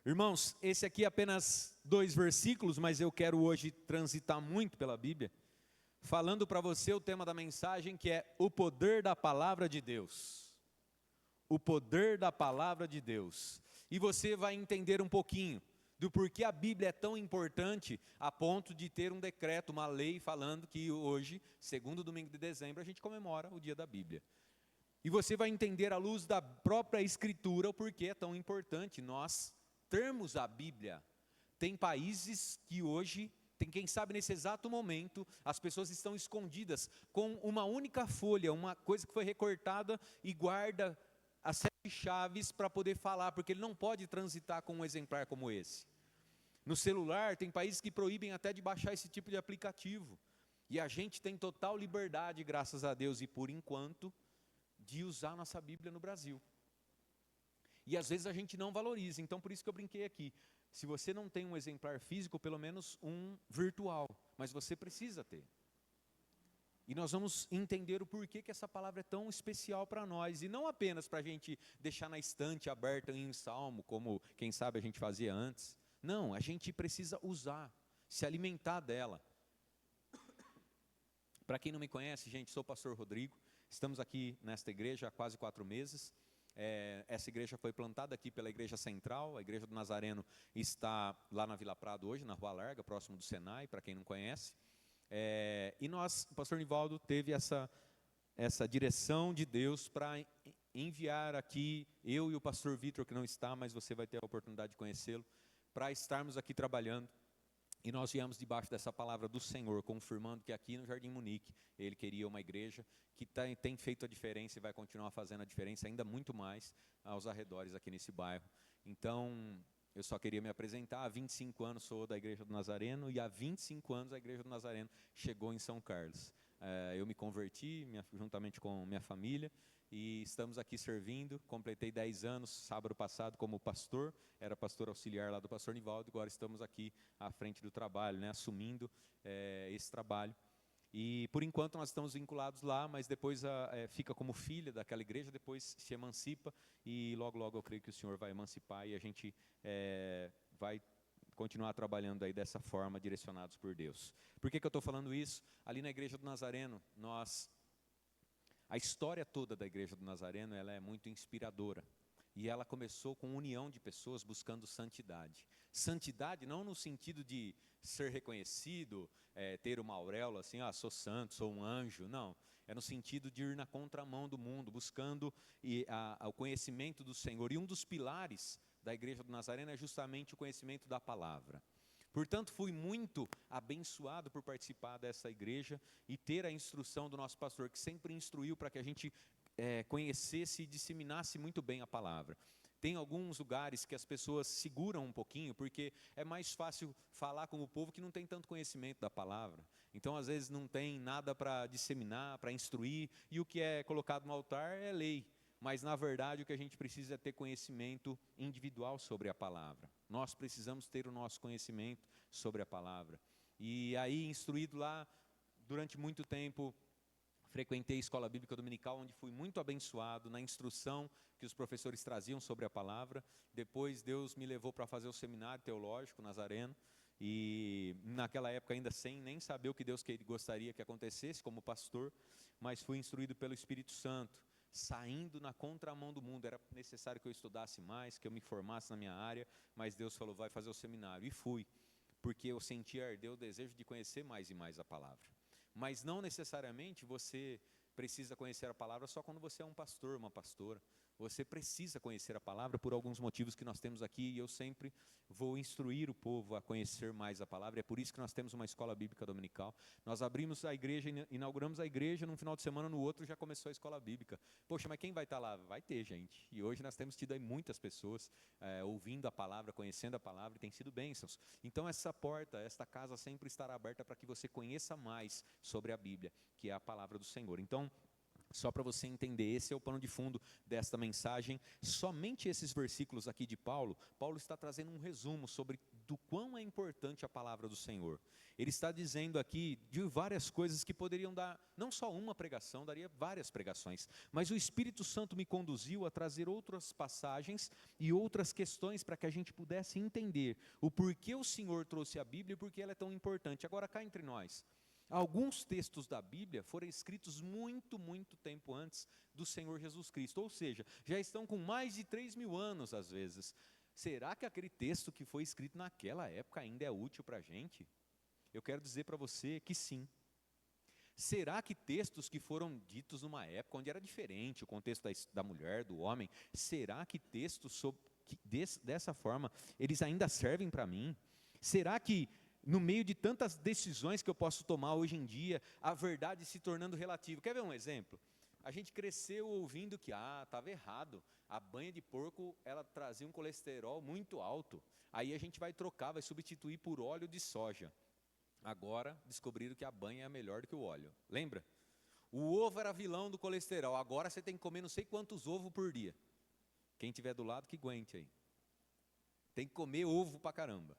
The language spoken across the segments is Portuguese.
Irmãos, esse aqui é apenas 2 versículos, mas eu quero hoje transitar muito pela Bíblia, falando para você o tema da mensagem, que é o poder da palavra de Deus. O poder da palavra de Deus. E você vai entender um pouquinho do porquê a Bíblia é tão importante, a ponto de ter um decreto, uma lei falando que hoje, segundo domingo de dezembro, a gente comemora o dia da Bíblia. E você vai entender à luz da própria Escritura o porquê é tão importante nós termos a Bíblia. Tem países que hoje, tem quem sabe nesse exato momento, as pessoas estão escondidas com uma única folha, uma coisa que foi recortada e guarda as 7 chaves para poder falar, porque ele não pode transitar com um exemplar como esse. No celular, tem países que proíbem até de baixar esse tipo de aplicativo. E a gente tem total liberdade, graças a Deus, e por enquanto, de usar nossa Bíblia no Brasil. E às vezes a gente não valoriza, então por isso que eu brinquei aqui. Se você não tem um exemplar físico, pelo menos um virtual, mas você precisa ter. E nós vamos entender o porquê que essa palavra é tão especial para nós, e não apenas para a gente deixar na estante aberta em salmo, como quem sabe a gente fazia antes. Não, a gente precisa usar, se alimentar dela. Para quem não me conhece, gente, sou o pastor Rodrigo, estamos aqui nesta igreja há quase 4 meses. Essa igreja foi plantada aqui pela Igreja Central, a Igreja do Nazareno está lá na Vila Prado hoje, na Rua Larga, próximo do Senai, para quem não conhece. E nós, o pastor Nivaldo teve essa direção de Deus para enviar aqui, eu e o pastor Vitor, que não está, mas você vai ter a oportunidade de conhecê-lo, para estarmos aqui trabalhando. E nós viemos debaixo dessa palavra do Senhor, confirmando que aqui no Jardim Munique, Ele queria uma igreja que tem feito a diferença e vai continuar fazendo a diferença ainda muito mais aos arredores aqui nesse bairro. Então, eu só queria me apresentar. Há 25 anos sou da Igreja do Nazareno e há 25 anos a Igreja do Nazareno chegou em São Carlos. Eu me converti juntamente com minha família e estamos aqui servindo. Completei 10 anos sábado passado como pastor, era pastor auxiliar lá do pastor Nivaldo, agora estamos aqui à frente do trabalho, assumindo esse trabalho. E por enquanto nós estamos vinculados lá, mas depois fica como filha daquela igreja, depois se emancipa e logo logo eu creio que o Senhor vai emancipar e a gente vai continuar trabalhando aí dessa forma, direcionados por Deus. Por que eu estou falando isso? Ali na Igreja do Nazareno, a história toda da Igreja do Nazareno, ela é muito inspiradora. E ela começou com união de pessoas buscando santidade. Santidade não no sentido de ser reconhecido, ter uma auréola assim, sou santo, sou um anjo. Não, é no sentido de ir na contramão do mundo, buscando o conhecimento do Senhor. E um dos pilares da Igreja do Nazareno é justamente o conhecimento da palavra. Portanto, fui muito abençoado por participar dessa igreja e ter a instrução do nosso pastor, que sempre instruiu para que a gente conhecesse e disseminasse muito bem a palavra. Tem alguns lugares que as pessoas seguram um pouquinho, porque é mais fácil falar com o povo que não tem tanto conhecimento da palavra. Então, às vezes, não tem nada para disseminar, para instruir, e o que é colocado no altar é lei. Mas, na verdade, o que a gente precisa é ter conhecimento individual sobre a palavra. Nós precisamos ter o nosso conhecimento sobre a palavra. E aí, instruído lá, durante muito tempo, frequentei a escola bíblica dominical, onde fui muito abençoado na instrução que os professores traziam sobre a palavra. Depois, Deus me levou para fazer o seminário teológico Nazareno. E naquela época ainda sem nem saber o que Deus gostaria que acontecesse como pastor, mas fui instruído pelo Espírito Santo, saindo na contramão do mundo. Era necessário que eu estudasse mais, que eu me formasse na minha área, mas Deus falou, vai fazer o seminário. E fui, porque eu sentia arder o desejo de conhecer mais e mais a palavra. Mas não necessariamente você precisa conhecer a palavra só quando você é um pastor, uma pastora. Você precisa conhecer a palavra por alguns motivos que nós temos aqui, e eu sempre vou instruir o povo a conhecer mais a palavra. É por isso que nós temos uma escola bíblica dominical. Nós abrimos a igreja, inauguramos a igreja, num final de semana, no outro já começou a escola bíblica. Poxa, mas quem vai estar lá? Vai ter gente. E hoje nós temos tido aí muitas pessoas ouvindo a palavra, conhecendo a palavra, e tem sido bênçãos. Então essa porta, esta casa sempre estará aberta para que você conheça mais sobre a Bíblia, que é a palavra do Senhor. Então, Só para você entender, esse é o pano de fundo desta mensagem. Somente esses versículos aqui de Paulo, Paulo está trazendo um resumo sobre do quão é importante a palavra do Senhor. Ele está dizendo aqui de várias coisas que poderiam dar, não só uma pregação, daria várias pregações, mas o Espírito Santo me conduziu a trazer outras passagens e outras questões para que a gente pudesse entender o porquê o Senhor trouxe a Bíblia e por que ela é tão importante. Agora, cá entre nós, alguns textos da Bíblia foram escritos muito tempo antes do Senhor Jesus Cristo, ou seja, já estão com mais de 3.000 anos às vezes. Será que aquele texto que foi escrito naquela época ainda é útil para a gente? Eu quero dizer para você que sim. Será que textos que foram ditos numa época onde era diferente o contexto da mulher, do homem, será que textos dessa forma, eles ainda servem para mim? Será que no meio de tantas decisões que eu posso tomar hoje em dia, a verdade se tornando relativa? Quer ver um exemplo? A gente cresceu ouvindo que, estava errado, a banha de porco, ela trazia um colesterol muito alto, aí a gente vai trocar, vai substituir por óleo de soja. Agora, descobriram que a banha é melhor do que o óleo. Lembra? O ovo era vilão do colesterol, agora você tem que comer não sei quantos ovos por dia. Quem tiver do lado, que aguente aí. Tem que comer ovo pra caramba.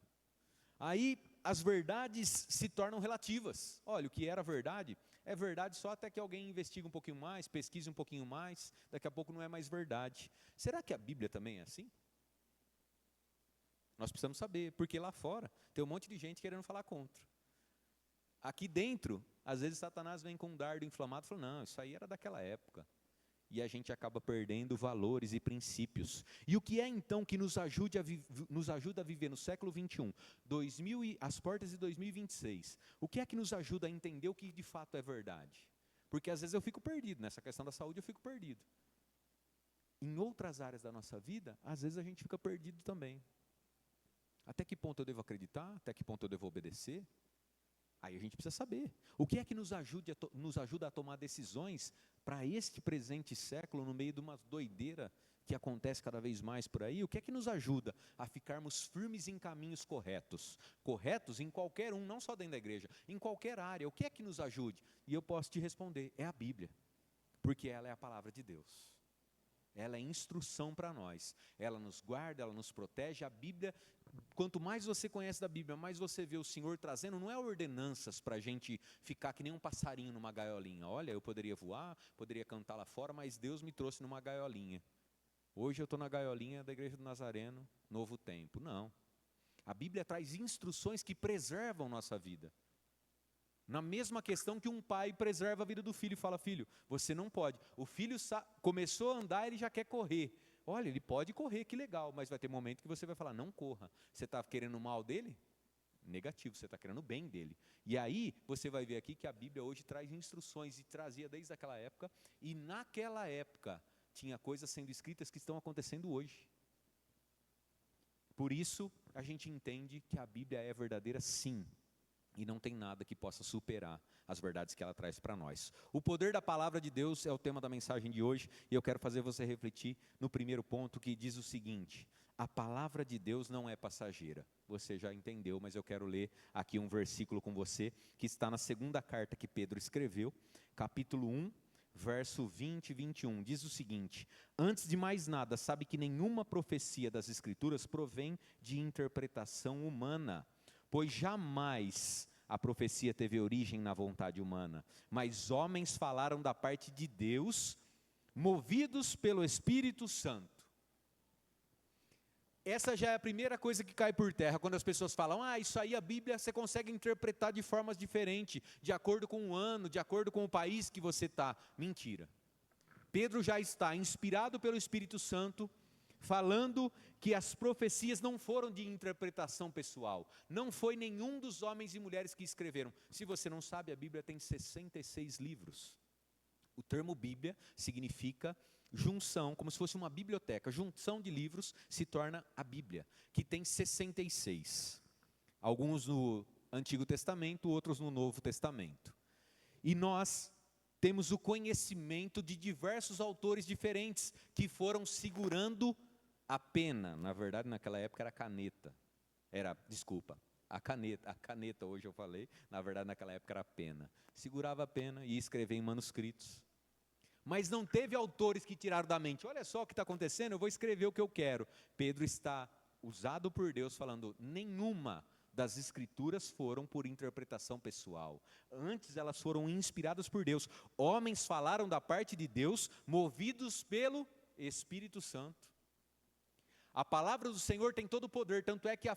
Aí, as verdades se tornam relativas. Olha, o que era verdade, é verdade só até que alguém investigue um pouquinho mais, pesquise um pouquinho mais, daqui a pouco não é mais verdade. Será que a Bíblia também é assim? Nós precisamos saber, porque lá fora tem um monte de gente querendo falar contra. Aqui dentro, às vezes Satanás vem com um dardo inflamado e fala, não, isso aí era daquela época. E a gente acaba perdendo valores e princípios. E o que é então que nos ajuda a viver no século 21, as portas de 2026? O que é que nos ajuda a entender o que de fato é verdade? Porque às vezes eu fico perdido, nessa questão da saúde eu fico perdido. Em outras áreas da nossa vida, às vezes a gente fica perdido também. Até que ponto eu devo acreditar? Até que ponto eu devo obedecer? Aí a gente precisa saber. O que é que nos ajuda a tomar decisões para este presente século, no meio de uma doideira que acontece cada vez mais por aí? O que é que nos ajuda a ficarmos firmes em caminhos corretos? Corretos em qualquer um, não só dentro da igreja, em qualquer área. O que é que nos ajude? E eu posso te responder, é a Bíblia. Porque ela é a palavra de Deus. Ela é instrução para nós. Ela nos guarda, ela nos protege. A Bíblia, quanto mais você conhece da Bíblia, mais você vê o Senhor trazendo, não é ordenanças para a gente ficar que nem um passarinho numa gaiolinha. Olha, eu poderia voar, poderia cantar lá fora, mas Deus me trouxe numa gaiolinha. Hoje eu estou na gaiolinha da Igreja do Nazareno, Novo Tempo. Não. A Bíblia traz instruções que preservam nossa vida. Na mesma questão que um pai preserva a vida do filho e fala, filho, você não pode. O filho começou a andar, ele já quer correr. Olha, ele pode correr, que legal, mas vai ter momento que você vai falar, não corra. Você está querendo o mal dele? Negativo, você está querendo o bem dele. E aí, você vai ver aqui que a Bíblia hoje traz instruções, e trazia desde aquela época, e naquela época, tinha coisas sendo escritas que estão acontecendo hoje. Por isso, a gente entende que a Bíblia é verdadeira sim. E não tem nada que possa superar as verdades que ela traz para nós. O poder da palavra de Deus é o tema da mensagem de hoje, e eu quero fazer você refletir no primeiro ponto, que diz o seguinte: a palavra de Deus não é passageira. Você já entendeu, mas eu quero ler aqui um versículo com você, que está na segunda carta que Pedro escreveu, capítulo 1, verso 20 e 21. Diz o seguinte: antes de mais nada, sabe que nenhuma profecia das Escrituras provém de interpretação humana, pois jamais a profecia teve origem na vontade humana, mas homens falaram da parte de Deus, movidos pelo Espírito Santo. Essa já é a primeira coisa que cai por terra, quando as pessoas falam, isso aí a Bíblia você consegue interpretar de formas diferentes, de acordo com o ano, de acordo com o país que você está. Mentira. Pedro já está inspirado pelo Espírito Santo, falando que as profecias não foram de interpretação pessoal, não foi nenhum dos homens e mulheres que escreveram. Se você não sabe, a Bíblia tem 66 livros. O termo Bíblia significa junção, como se fosse uma biblioteca, junção de livros se torna a Bíblia, que tem 66. Alguns no Antigo Testamento, outros no Novo Testamento. E nós temos o conhecimento de diversos autores diferentes que foram segurando a pena. Na verdade, naquela época era caneta. A caneta, hoje eu falei, na verdade naquela época era a pena. Segurava a pena e ia escrever em manuscritos. mas não teve autores que tiraram da mente. Olha só o que está acontecendo, eu vou escrever o que eu quero. Pedro está usado por Deus falando, nenhuma das escrituras foram por interpretação pessoal. Antes elas foram inspiradas por Deus. Homens falaram da parte de Deus, movidos pelo Espírito Santo. A palavra do Senhor tem todo o poder, tanto é que a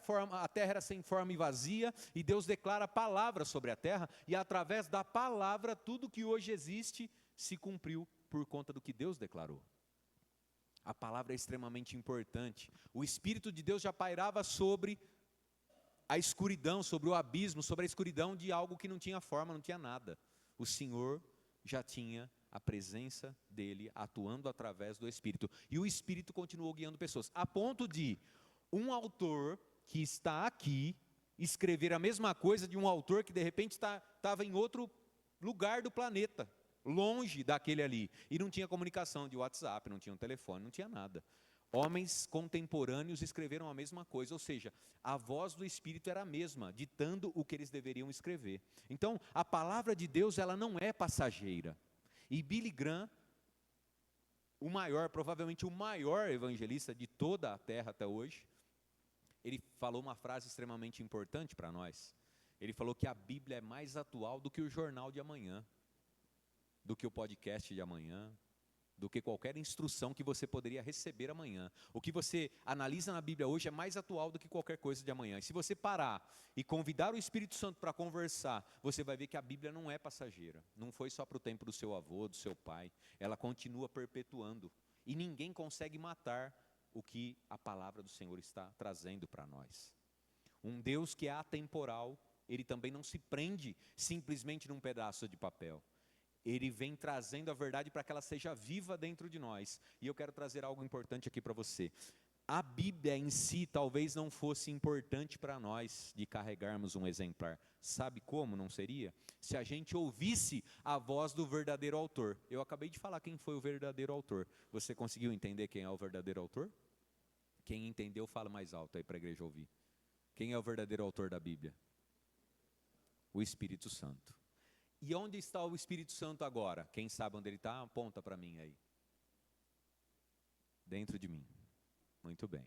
terra era sem forma e vazia, e Deus declara a palavra sobre a terra, e através da palavra, tudo que hoje existe, se cumpriu por conta do que Deus declarou. A palavra é extremamente importante. O Espírito de Deus já pairava sobre a escuridão, sobre o abismo, sobre a escuridão de algo que não tinha forma, não tinha nada. O Senhor já tinha a presença dele atuando através do Espírito. E o Espírito continuou guiando pessoas. A ponto de um autor que está aqui escrever a mesma coisa de um autor que de repente estava em outro lugar do planeta, longe daquele ali. E não tinha comunicação de WhatsApp, não tinha um telefone, não tinha nada. Homens contemporâneos escreveram a mesma coisa, ou seja, a voz do Espírito era a mesma, ditando o que eles deveriam escrever. Então, a palavra de Deus, ela não é passageira. E Billy Graham, provavelmente o maior evangelista de toda a terra até hoje, ele falou uma frase extremamente importante para nós. Ele falou que a Bíblia é mais atual do que o jornal de amanhã, do que o podcast de amanhã, do que qualquer instrução que você poderia receber amanhã. O que você analisa na Bíblia hoje é mais atual do que qualquer coisa de amanhã. E se você parar e convidar o Espírito Santo para conversar, você vai ver que a Bíblia não é passageira. Não foi só para o tempo do seu avô, do seu pai. Ela continua perpetuando. E ninguém consegue matar o que a palavra do Senhor está trazendo para nós. Um Deus que é atemporal, ele também não se prende simplesmente num pedaço de papel. Ele vem trazendo a verdade para que ela seja viva dentro de nós. E eu quero trazer algo importante aqui para você. A Bíblia em si talvez não fosse importante para nós de carregarmos um exemplar. Sabe como não seria? Se a gente ouvisse a voz do verdadeiro autor. Eu acabei de falar quem foi o verdadeiro autor. Você conseguiu entender quem é o verdadeiro autor? Quem entendeu, fala mais alto aí para a igreja ouvir. Quem é o verdadeiro autor da Bíblia? O Espírito Santo. E onde está o Espírito Santo agora? Quem sabe onde ele está? Aponta para mim aí. Dentro de mim. Muito bem.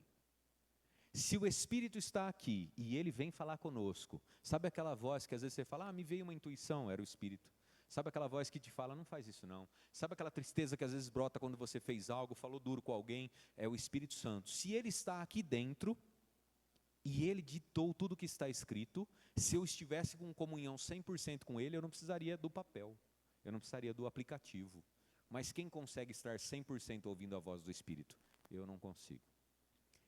Se o Espírito está aqui e ele vem falar conosco, sabe aquela voz que às vezes você fala, me veio uma intuição, era o Espírito. Sabe aquela voz que te fala, não faz isso não. Sabe aquela tristeza que às vezes brota quando você fez algo, falou duro com alguém, é o Espírito Santo. Se ele está aqui dentro, e ele ditou tudo o que está escrito, se eu estivesse com comunhão 100% com ele, eu não precisaria do papel, eu não precisaria do aplicativo. Mas quem consegue estar 100% ouvindo a voz do Espírito? Eu não consigo.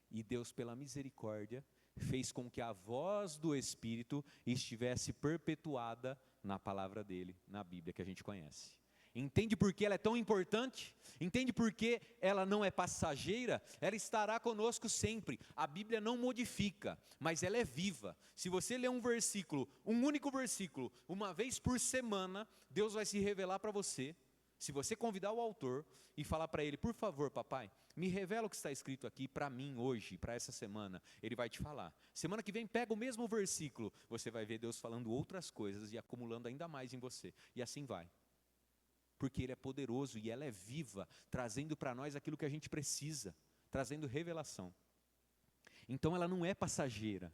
E Deus, pela misericórdia, fez com que a voz do Espírito estivesse perpetuada na palavra dele, na Bíblia que a gente conhece. Entende por que ela é tão importante? Entende por que ela não é passageira? Ela estará conosco sempre. A Bíblia não modifica, mas ela é viva. Se você ler um versículo, um único versículo, uma vez por semana, Deus vai se revelar para você. Se você convidar o autor e falar para ele, por favor, papai, me revela o que está escrito aqui para mim hoje, para essa semana, ele vai te falar. Semana que vem pega o mesmo versículo, você vai ver Deus falando outras coisas e acumulando ainda mais em você. E assim vai. Porque ele é poderoso e ela é viva, trazendo para nós aquilo que a gente precisa, trazendo revelação. Então ela não é passageira,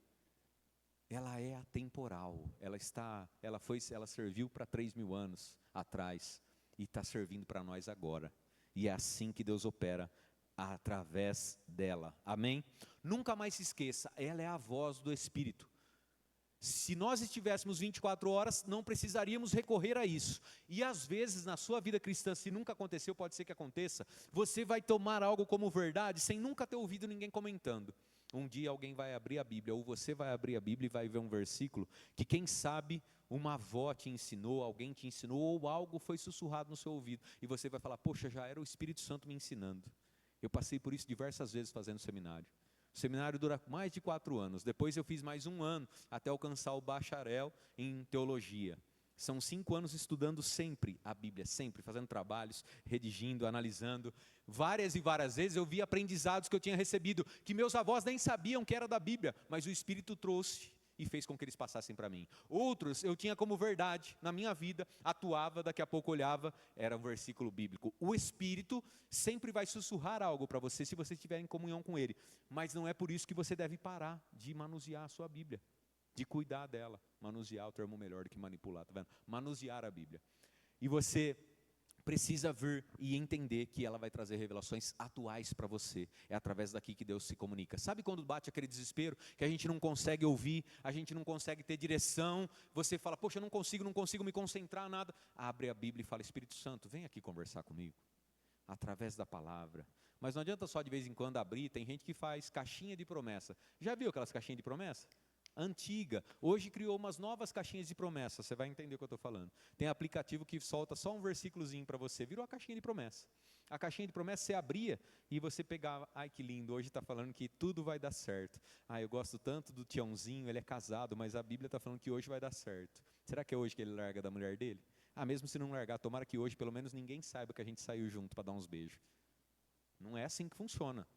ela é atemporal, ela serviu para 3.000 anos atrás e está servindo para nós agora. E é assim que Deus opera através dela, amém? Nunca mais se esqueça, ela é a voz do Espírito. Se nós estivéssemos 24 horas, não precisaríamos recorrer a isso. E às vezes, na sua vida cristã, se nunca aconteceu, pode ser que aconteça, você vai tomar algo como verdade, sem nunca ter ouvido ninguém comentando. Um dia alguém vai abrir a Bíblia, ou você vai abrir a Bíblia e vai ver um versículo, que quem sabe, uma avó te ensinou, alguém te ensinou, ou algo foi sussurrado no seu ouvido, e você vai falar, poxa, já era o Espírito Santo me ensinando. Eu passei por isso diversas vezes fazendo seminário. O seminário dura mais de 4 anos. Depois eu fiz mais 1 ano até alcançar o bacharel em teologia. São 5 anos estudando sempre a Bíblia, sempre fazendo trabalhos, redigindo, analisando. Várias e várias vezes eu vi aprendizados que eu tinha recebido, que meus avós nem sabiam que era da Bíblia, mas o Espírito trouxe. e fez com que eles passassem para mim. Outros eu tinha como verdade na minha vida, atuava, daqui a pouco olhava, era um versículo bíblico. O Espírito sempre vai sussurrar algo para você se você estiver em comunhão com Ele. Mas não é por isso que você deve parar de manusear a sua Bíblia, de cuidar dela. Manusear é o termo melhor do que manipular, tá vendo? Manusear a Bíblia. E você precisa ver e entender que ela vai trazer revelações atuais para você. É através daqui que Deus se comunica. Sabe quando bate aquele desespero, que a gente não consegue ouvir, a gente não consegue ter direção, você fala, poxa, eu não consigo me concentrar, nada. Abre a Bíblia e fala, Espírito Santo, vem aqui conversar comigo. Através da palavra. Mas não adianta só de vez em quando abrir, tem gente que faz caixinha de promessa. Já viu aquelas caixinhas de promessa? Antiga, hoje criou umas novas caixinhas de promessa, você vai entender o que eu estou falando. Tem aplicativo que solta só um versículozinho para você, virou a caixinha de promessa. A caixinha de promessa você abria e você pegava, ai que lindo, hoje está falando que tudo vai dar certo. Eu gosto tanto do Tiãozinho, ele é casado, mas a Bíblia está falando que hoje vai dar certo. Será que é hoje que ele larga da mulher dele? Mesmo se não largar, tomara que hoje pelo menos ninguém saiba que a gente saiu junto para dar uns beijos. Não é assim que funciona.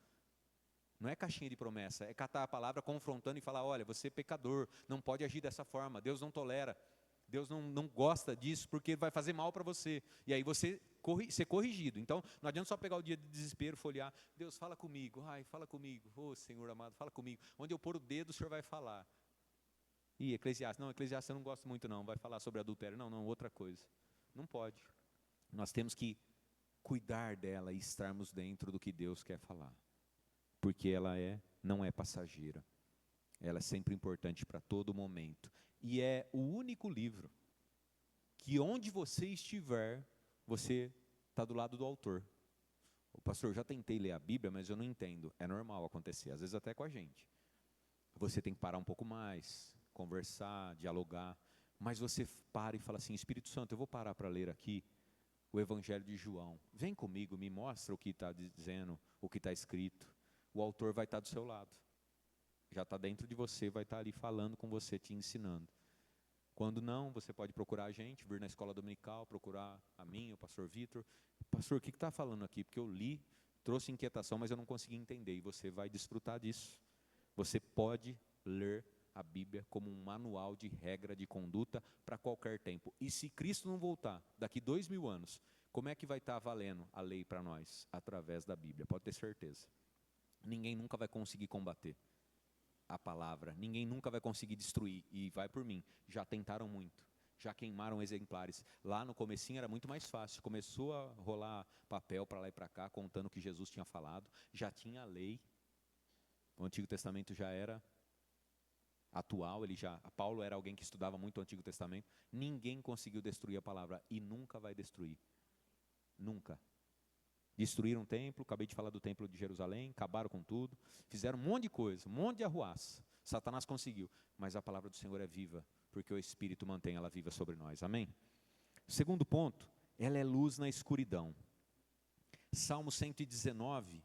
Não é caixinha de promessa, é catar a palavra confrontando e falar, olha, você é pecador, não pode agir dessa forma, Deus não tolera, Deus não gosta disso porque vai fazer mal para você. E aí você ser corrigido. Então, não adianta só pegar o dia de desespero, folhear, Deus fala comigo, fala comigo, Senhor amado, fala comigo. Onde eu pôr o dedo, o Senhor vai falar. Eclesiastes, não, Eclesiastes eu não gosto muito não, vai falar sobre adultério, não, outra coisa. Não pode. Nós temos que cuidar dela e estarmos dentro do que Deus quer falar. Porque ela não é passageira. Ela é sempre importante para todo momento. E é o único livro que onde você estiver, você está do lado do autor. O pastor, já tentei ler a Bíblia, mas eu não entendo. É normal acontecer, às vezes até com a gente. Você tem que parar um pouco mais, conversar, dialogar. Mas você para e fala assim, Espírito Santo, eu vou parar para ler aqui o Evangelho de João. Vem comigo, me mostra o que está dizendo, o que está escrito. O autor vai estar do seu lado. Já está dentro de você, vai estar ali falando com você, te ensinando. Quando não, você pode procurar a gente, vir na escola dominical, procurar a mim, o pastor Vitor. Pastor, o que está falando aqui? Porque eu li, trouxe inquietação, mas eu não consegui entender. E você vai desfrutar disso. Você pode ler a Bíblia como um manual de regra de conduta para qualquer tempo. E se Cristo não voltar, daqui 2000 anos, como é que vai estar valendo a lei para nós? Através da Bíblia, pode ter certeza. Ninguém nunca vai conseguir combater a palavra, ninguém nunca vai conseguir destruir, e vai por mim, já tentaram muito, já queimaram exemplares. Lá no comecinho era muito mais fácil, começou a rolar papel para lá e para cá, contando o que Jesus tinha falado, já tinha a lei, o Antigo Testamento já era atual, Paulo era alguém que estudava muito o Antigo Testamento, ninguém conseguiu destruir a palavra, e nunca vai destruir, nunca. Destruíram o templo, acabei de falar do templo de Jerusalém, acabaram com tudo, fizeram um monte de coisa, um monte de arruaça. Satanás conseguiu, mas a palavra do Senhor é viva, porque o Espírito mantém ela viva sobre nós, amém? Segundo ponto, ela é luz na escuridão. Salmo 119,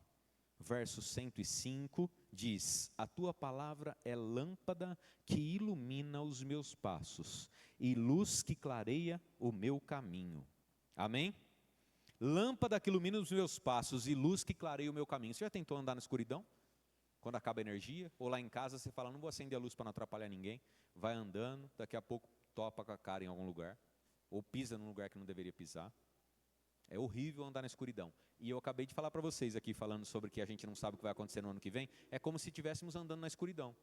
verso 105, diz, a tua palavra é lâmpada que ilumina os meus passos, e luz que clareia o meu caminho. Amém? Lâmpada que ilumina os meus passos e luz que clareia o meu caminho. Você já tentou andar na escuridão? Quando acaba a energia? Ou lá em casa você fala, não vou acender a luz para não atrapalhar ninguém. Vai andando, daqui a pouco topa com a cara em algum lugar. Ou pisa num lugar que não deveria pisar. É horrível andar na escuridão. E eu acabei de falar para vocês aqui, falando sobre que a gente não sabe o que vai acontecer no ano que vem. É como se estivéssemos andando na escuridão.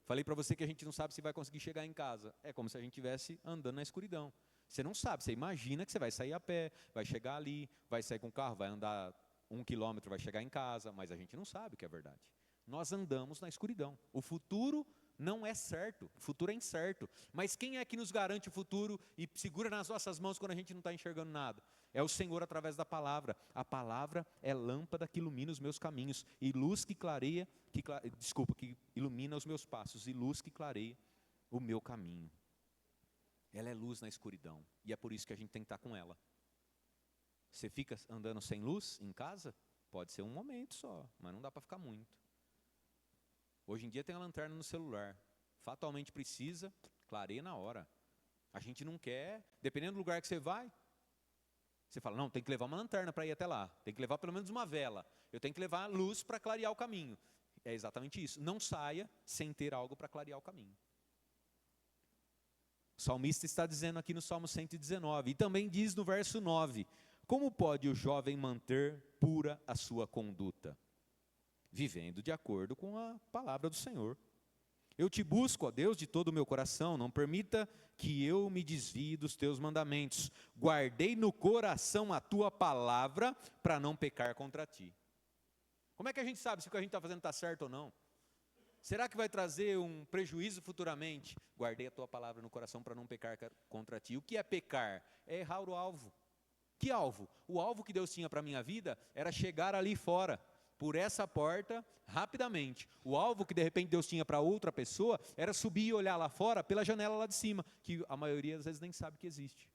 Falei para você que a gente não sabe se vai conseguir chegar em casa. É como se a gente estivesse andando na escuridão. Você não sabe, você imagina que você vai sair a pé, vai chegar ali, vai sair com o carro, vai andar 1 quilômetro, vai chegar em casa, mas a gente não sabe o que é verdade. Nós andamos na escuridão. O futuro não é certo, o futuro é incerto. Mas quem é que nos garante o futuro e segura nas nossas mãos quando a gente não está enxergando nada? É o Senhor através da palavra. A palavra é lâmpada que ilumina os meus caminhos e luz que clareia, que ilumina os meus passos e luz que clareia o meu caminho. Ela é luz na escuridão, e é por isso que a gente tem que estar com ela. Você fica andando sem luz em casa? Pode ser um momento só, mas não dá para ficar muito. Hoje em dia tem a lanterna no celular, fatalmente precisa, clareia na hora. A gente não quer, dependendo do lugar que você vai, você fala, não, tem que levar uma lanterna para ir até lá, tem que levar pelo menos uma vela, eu tenho que levar luz para clarear o caminho. É exatamente isso, não saia sem ter algo para clarear o caminho. O salmista está dizendo aqui no Salmo 119, e também diz no verso 9, como pode o jovem manter pura a sua conduta? Vivendo de acordo com a palavra do Senhor. Eu te busco, ó Deus, de todo o meu coração, não permita que eu me desvie dos teus mandamentos. Guardei no coração a tua palavra para não pecar contra ti. Como é que a gente sabe se o que a gente está fazendo está certo ou não? Será que vai trazer um prejuízo futuramente? Guardei a tua palavra no coração para não pecar contra ti. O que é pecar? É errar o alvo. Que alvo? O alvo que Deus tinha para a minha vida era chegar ali fora, por essa porta, rapidamente. O alvo que de repente Deus tinha para outra pessoa era subir e olhar lá fora, pela janela lá de cima, que a maioria das vezes nem sabe que existe.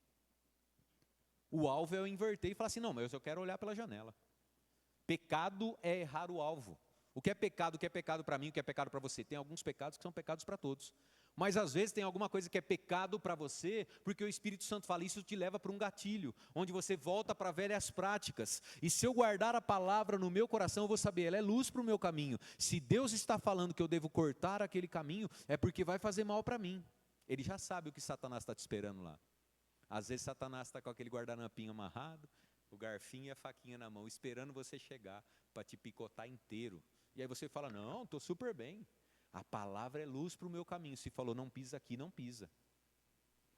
O alvo é eu inverter e falar assim, não, mas eu quero olhar pela janela. Pecado é errar o alvo. O que é pecado para mim, o que é pecado para você? Tem alguns pecados que são pecados para todos. Mas às vezes tem alguma coisa que é pecado para você, porque o Espírito Santo fala, isso te leva para um gatilho, onde você volta para velhas práticas. E se eu guardar a palavra no meu coração, eu vou saber, ela é luz para o meu caminho. Se Deus está falando que eu devo cortar aquele caminho, é porque vai fazer mal para mim. Ele já sabe o que Satanás está te esperando lá. Às vezes Satanás está com aquele guardanampinho amarrado, o garfinho e a faquinha na mão, esperando você chegar para te picotar inteiro. E aí você fala, não, estou super bem. A palavra é luz para o meu caminho. Se falou, não pisa aqui, não pisa.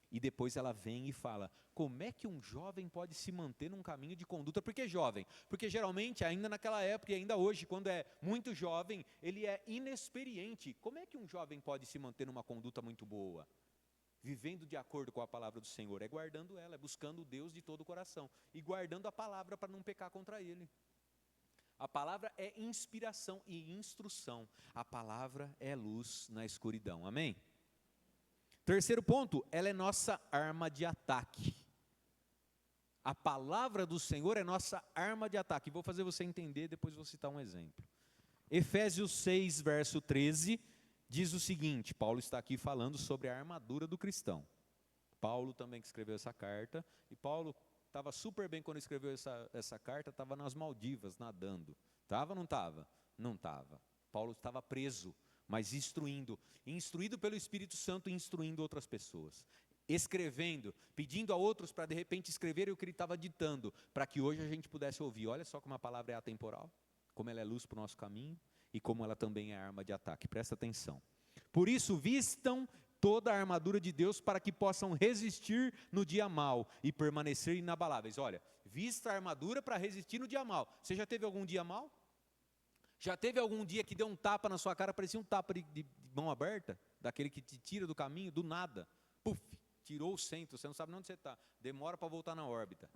E depois ela vem e fala, como é que um jovem pode se manter num caminho de conduta? Por que jovem? Porque geralmente, ainda naquela época e ainda hoje, quando é muito jovem, ele é inexperiente. Como é que um jovem pode se manter numa conduta muito boa? Vivendo de acordo com a palavra do Senhor, é guardando ela, é buscando Deus de todo o coração. E guardando a palavra para não pecar contra Ele. A palavra é inspiração e instrução. A palavra é luz na escuridão. Amém? Terceiro ponto, ela é nossa arma de ataque. A palavra do Senhor é nossa arma de ataque. Vou fazer você entender, depois vou citar um exemplo. Efésios 6, verso 13, diz o seguinte, Paulo está aqui falando sobre a armadura do cristão. Paulo também que escreveu essa carta, e Paulo estava super bem quando escreveu essa carta, estava nas Maldivas, nadando. Estava ou não estava? Não estava. Paulo estava preso, mas instruído pelo Espírito Santo e instruindo outras pessoas. Escrevendo, pedindo a outros para de repente escreverem o que ele estava ditando, para que hoje a gente pudesse ouvir. Olha só como a palavra é atemporal, como ela é luz para o nosso caminho e como ela também é arma de ataque. Presta atenção. Por isso, vistam toda a armadura de Deus para que possam resistir no dia mau e permanecer inabaláveis. Olha, vista a armadura para resistir no dia mau. Você já teve algum dia mau? Já teve algum dia que deu um tapa na sua cara, parecia um tapa de mão aberta? Daquele que te tira do caminho, do nada. Puf, tirou o centro, você não sabe onde você está. Demora para voltar na órbita.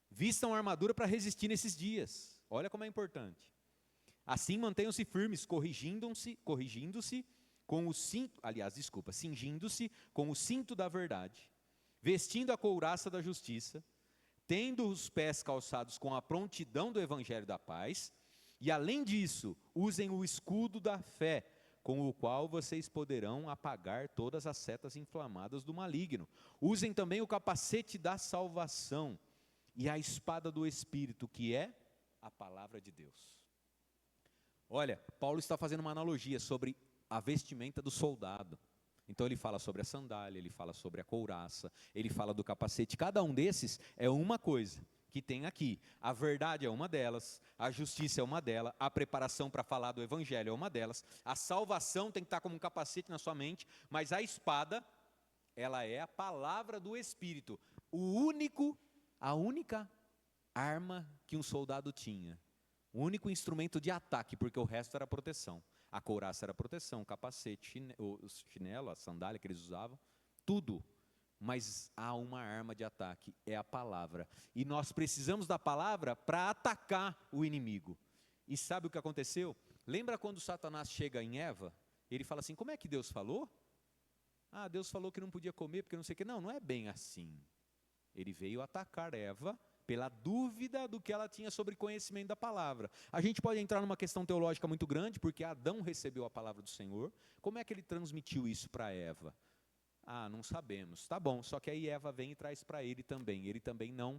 Vistam a armadura para resistir nesses dias. Olha como é importante. Assim mantenham-se firmes, cingindo-se com o cinto da verdade, vestindo a couraça da justiça, tendo os pés calçados com a prontidão do evangelho da paz, e além disso, usem o escudo da fé, com o qual vocês poderão apagar todas as setas inflamadas do maligno. Usem também o capacete da salvação e a espada do Espírito, que é a palavra de Deus. Olha, Paulo está fazendo uma analogia sobre a vestimenta do soldado. Então ele fala sobre a sandália, ele fala sobre a couraça, ele fala do capacete. Cada um desses é uma coisa que tem aqui. A verdade é uma delas, a justiça é uma delas, a preparação para falar do evangelho é uma delas, a salvação tem que estar como um capacete na sua mente, mas a espada, ela é a palavra do Espírito. A única arma que um soldado tinha. O único instrumento de ataque, porque o resto era proteção. A couraça era proteção, o capacete, o chinelo, a sandália que eles usavam, tudo. Mas há uma arma de ataque, é a palavra. E nós precisamos da palavra para atacar o inimigo. E sabe o que aconteceu? Lembra quando Satanás chega em Eva? Ele fala assim, como é que Deus falou? Ah, Deus falou que não podia comer, porque não sei o que. Não, não é bem assim. Ele veio atacar Eva pela dúvida do que ela tinha sobre conhecimento da palavra. A gente pode entrar numa questão teológica muito grande, porque Adão recebeu a palavra do Senhor. Como é que ele transmitiu isso para Eva? Ah, não sabemos. Tá bom, só que aí Eva vem e traz para ele também. Ele também não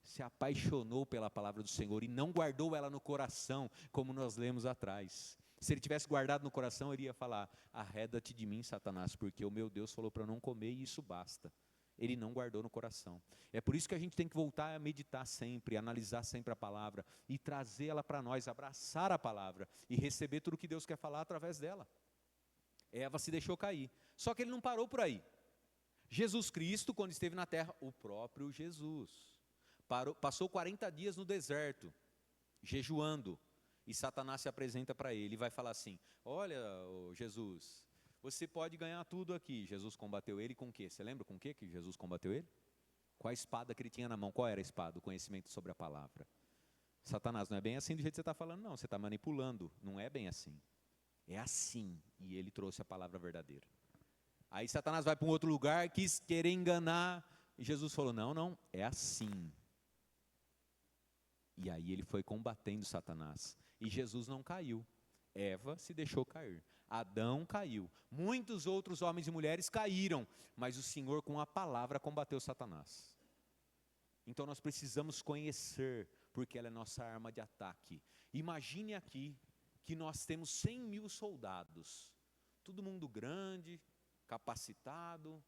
se apaixonou pela palavra do Senhor e não guardou ela no coração, como nós lemos atrás. Se ele tivesse guardado no coração, ele ia falar: arreda-te de mim, Satanás, porque o meu Deus falou para eu não comer e isso basta. Ele não guardou no coração. É por isso que a gente tem que voltar a meditar sempre, analisar sempre a palavra e trazê-la para nós, abraçar a palavra e receber tudo que Deus quer falar através dela. Eva se deixou cair, só que ele não parou por aí. Jesus Cristo, quando esteve na terra, o próprio Jesus, passou 40 dias no deserto, jejuando, e Satanás se apresenta para ele e vai falar assim: olha, Jesus, você pode ganhar tudo aqui. Jesus combateu ele com o quê? Você lembra com o quê que Jesus combateu ele? Com a espada que ele tinha na mão. Qual era a espada? O conhecimento sobre a palavra. Satanás, não é bem assim do jeito que você está falando, não. Você está manipulando. Não é bem assim. É assim. E ele trouxe a palavra verdadeira. Aí Satanás vai para um outro lugar, quis querer enganar. E Jesus falou: não, não, é assim. E aí ele foi combatendo Satanás. E Jesus não caiu. Eva se deixou cair. Adão caiu. Muitos outros homens e mulheres caíram. Mas o Senhor, com a palavra, combateu Satanás. Então nós precisamos conhecer, porque ela é nossa arma de ataque. Imagine aqui que nós temos 100.000 soldados. Todo mundo grande, capacitado.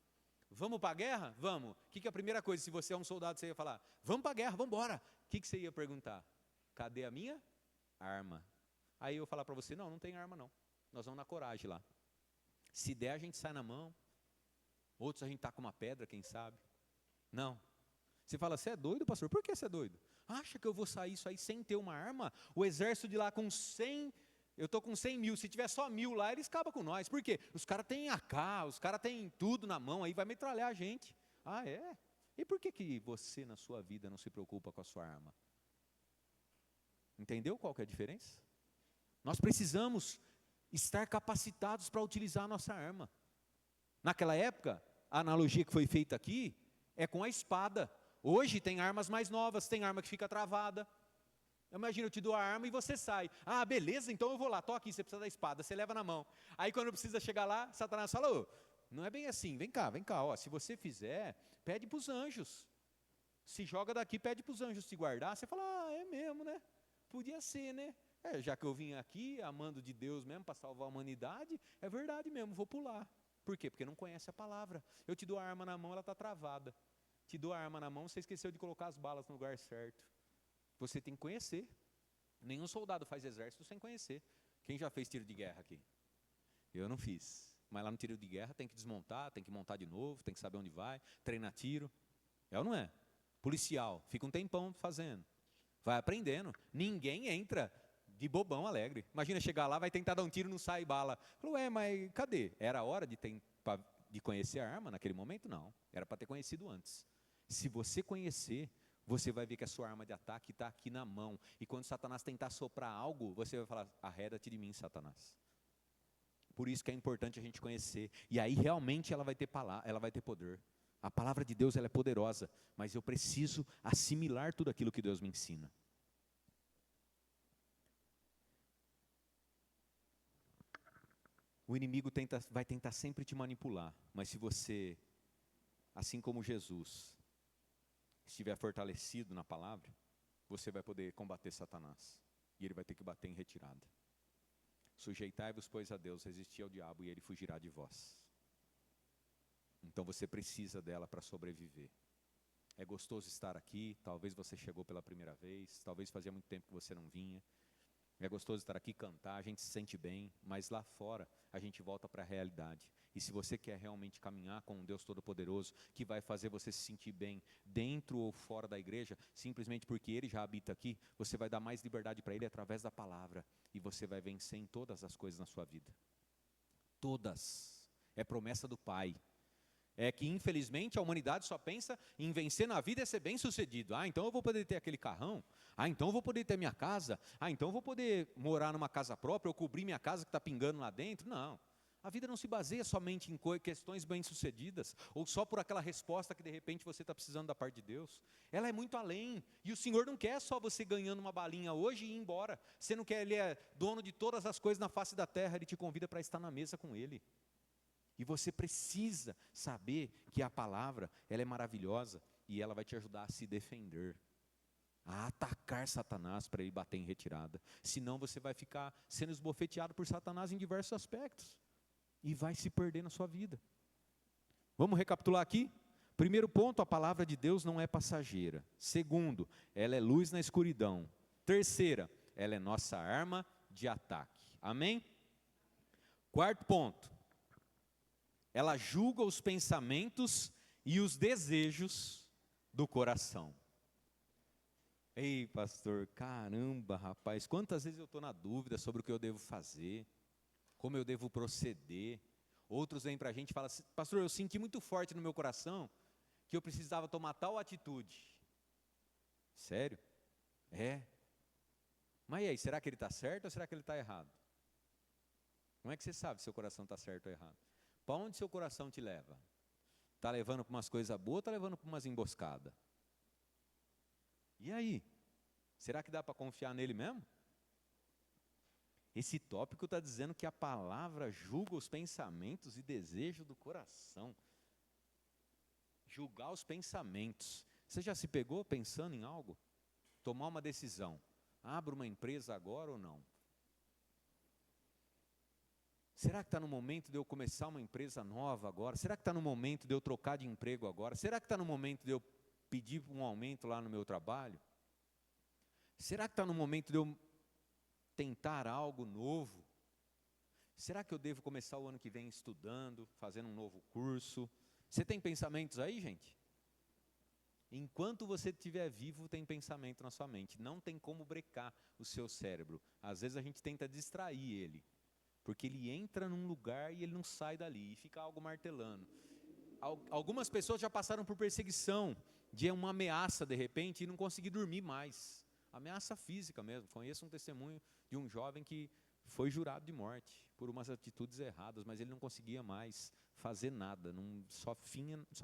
Vamos para a guerra? Vamos. O que é a primeira coisa, se você é um soldado, você ia falar? Vamos para a guerra, vamos embora. O que você ia perguntar? Cadê a minha arma? Aí eu falar para você: não, não tem arma não. Nós vamos na coragem lá. Se der, a gente sai na mão. Outros a gente taca uma pedra, quem sabe. Não. Você fala: você é doido, pastor? Por que você é doido? Acha que eu vou sair isso aí sem ter uma arma? O exército de lá com 100... Eu estou com 100.000, se tiver só 1.000 lá, eles acabam com nós. Por quê? Os caras têm AK, os caras têm tudo na mão, aí vai metralhar a gente. Ah, é? E por que você, na sua vida, não se preocupa com a sua arma? Entendeu qual que é a diferença? Nós precisamos estar capacitados para utilizar a nossa arma. Naquela época, a analogia que foi feita aqui é com a espada. Hoje tem armas mais novas, tem arma que fica travada. Imagina, eu te dou a arma e você sai. Ah, beleza, então eu vou lá, estou aqui, você precisa da espada, você leva na mão. Aí quando precisa chegar lá, Satanás fala: ô, não é bem assim, vem cá, ó, se você fizer, pede para os anjos. Se joga daqui, pede para os anjos te guardar. Você fala: ah, é mesmo, né? Podia ser, né? Já que eu vim aqui, amando de Deus mesmo, para salvar a humanidade, é verdade mesmo, vou pular. Por quê? Porque não conhece a palavra. Eu te dou a arma na mão, ela está travada. Te dou a arma na mão, você esqueceu de colocar as balas no lugar certo. Você tem que conhecer. Nenhum soldado faz exército sem conhecer. Quem já fez tiro de guerra aqui? Eu não fiz. Mas lá no tiro de guerra tem que desmontar, tem que montar de novo, tem que saber onde vai, treinar tiro. É ou não é? Policial, fica um tempão fazendo. Vai aprendendo. Ninguém entra de bobão alegre. Imagina chegar lá, vai tentar dar um tiro, não sai bala. Falou: mas cadê? Era a hora de conhecer a arma naquele momento? Não. Era para ter conhecido antes. Se você conhecer, você vai ver que a sua arma de ataque está aqui na mão. E quando Satanás tentar soprar algo, você vai falar: arreda-te de mim, Satanás. Por isso que é importante a gente conhecer. E aí realmente ela vai ter poder. A palavra de Deus, ela é poderosa. Mas eu preciso assimilar tudo aquilo que Deus me ensina. O inimigo vai tentar sempre te manipular. Mas se você, assim como Jesus, estiver fortalecido na palavra, você vai poder combater Satanás. E ele vai ter que bater em retirada. Sujeitai-vos, pois, a Deus, resistir ao diabo e ele fugirá de vós. Então você precisa dela para sobreviver. É gostoso estar aqui, talvez você chegou pela primeira vez, talvez fazia muito tempo que você não vinha. É gostoso estar aqui, cantar, a gente se sente bem, mas lá fora a gente volta para a realidade. E se você quer realmente caminhar com um Deus Todo-Poderoso, que vai fazer você se sentir bem dentro ou fora da igreja, simplesmente porque Ele já habita aqui, você vai dar mais liberdade para Ele através da palavra. E você vai vencer em todas as coisas na sua vida. Todas. É promessa do Pai. É que infelizmente a humanidade só pensa em vencer na vida e ser bem sucedido. Ah, então eu vou poder ter aquele carrão. Ah, então eu vou poder ter minha casa. Ah, então eu vou poder morar numa casa própria ou cobrir minha casa que está pingando lá dentro. Não. A vida não se baseia somente em questões bem-sucedidas, ou só por aquela resposta que de repente você está precisando da parte de Deus. Ela é muito além, e o Senhor não quer só você ganhando uma balinha hoje e ir embora. Você não quer, Ele é dono de todas as coisas na face da terra, Ele te convida para estar na mesa com Ele. E você precisa saber que a palavra, ela é maravilhosa, e ela vai te ajudar a se defender. a atacar Satanás para ele bater em retirada. Senão você vai ficar sendo esbofeteado por Satanás em diversos aspectos. E vai se perder na sua vida. Vamos recapitular aqui? Primeiro ponto, a palavra de Deus não é passageira. Segundo, ela é luz na escuridão. Terceira, ela é nossa arma de ataque. Amém? Quarto ponto, ela julga os pensamentos e os desejos do coração. Ei, pastor, caramba, rapaz, quantas vezes eu estou na dúvida sobre o que eu devo fazer, como eu devo proceder. Outros vêm para a gente e falam assim, pastor, eu senti muito forte no meu coração que eu precisava tomar tal atitude. Sério? É. Mas e aí, será que ele está certo ou será que ele está errado? Como é que você sabe se seu coração está certo ou errado? Para onde seu coração te leva? Está levando para umas coisas boas ou está levando para umas emboscadas? E aí? Será que dá para confiar nele mesmo? Esse tópico está dizendo que a palavra julga os pensamentos e desejos do coração. Julgar os pensamentos. Você já se pegou pensando em algo? Tomar uma decisão. Abro uma empresa agora ou não? Será que está no momento de eu começar uma empresa nova agora? Será que está no momento de eu trocar de emprego agora? Será que está no momento de eu pedir um aumento lá no meu trabalho? Será que está no momento de eu tentar algo novo? Será que eu devo começar o ano que vem estudando, fazendo um novo curso? Você tem pensamentos aí, gente? Enquanto você estiver vivo, tem pensamento na sua mente. Não tem como brecar o seu cérebro. Às vezes a gente tenta distrair ele, porque ele entra num lugar e ele não sai dali, e fica algo martelando. Algumas pessoas já passaram por perseguição, de uma ameaça de repente, e não conseguir dormir mais. Ameaça física mesmo. Conheço um testemunho de um jovem que foi jurado de morte por umas atitudes erradas, mas ele não conseguia mais fazer nada, só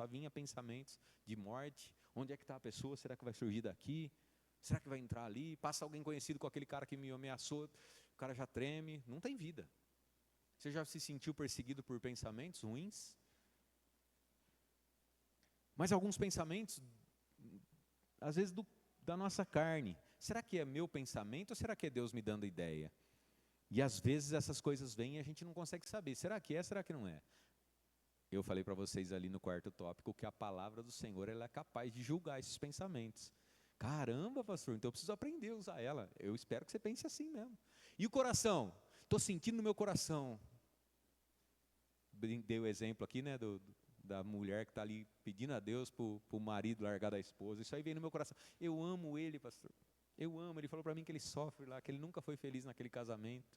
vinha pensamentos de morte. Onde é que está a pessoa? Será que vai surgir daqui? Será que vai entrar ali? Passa alguém conhecido com aquele cara que me ameaçou, o cara já treme, não tem vida. Você já se sentiu perseguido por pensamentos ruins? Mas alguns pensamentos, às vezes da nossa carne. Será que é meu pensamento ou será que é Deus me dando ideia? E às vezes essas coisas vêm e a gente não consegue saber. Será que é, será que não é? Eu falei para vocês ali no quarto tópico que a palavra do Senhor ela é capaz de julgar esses pensamentos. Caramba, pastor, então eu preciso aprender a usar ela. Eu espero que você pense assim mesmo. E o coração? Estou sentindo no meu coração. Dei o exemplo aqui, né, da mulher que está ali pedindo a Deus para o marido largar da esposa. Isso aí vem no meu coração. Eu amo ele, pastor. Eu amo. Ele falou para mim que ele sofre lá, que ele nunca foi feliz naquele casamento.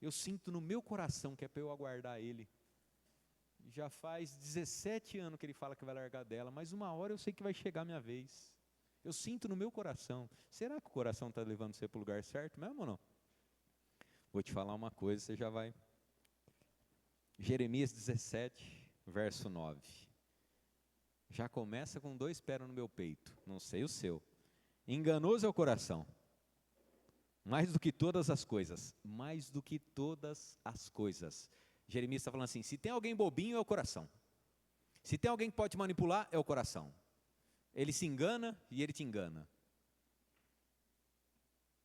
Eu sinto no meu coração que é para eu aguardar ele. Já faz 17 anos que ele fala que vai largar dela, mas uma hora eu sei que vai chegar a minha vez. Eu sinto no meu coração. Será que o coração está levando você para o lugar certo mesmo ou não? Vou te falar uma coisa, você já vai. Jeremias 17, verso 9. Já começa com 2 pés no meu peito, não sei o seu. Enganoso é o coração, mais do que todas as coisas, mais do que todas as coisas. Jeremias está falando assim, se tem alguém bobinho é o coração. Se tem alguém que pode te manipular, é o coração. Ele se engana e ele te engana.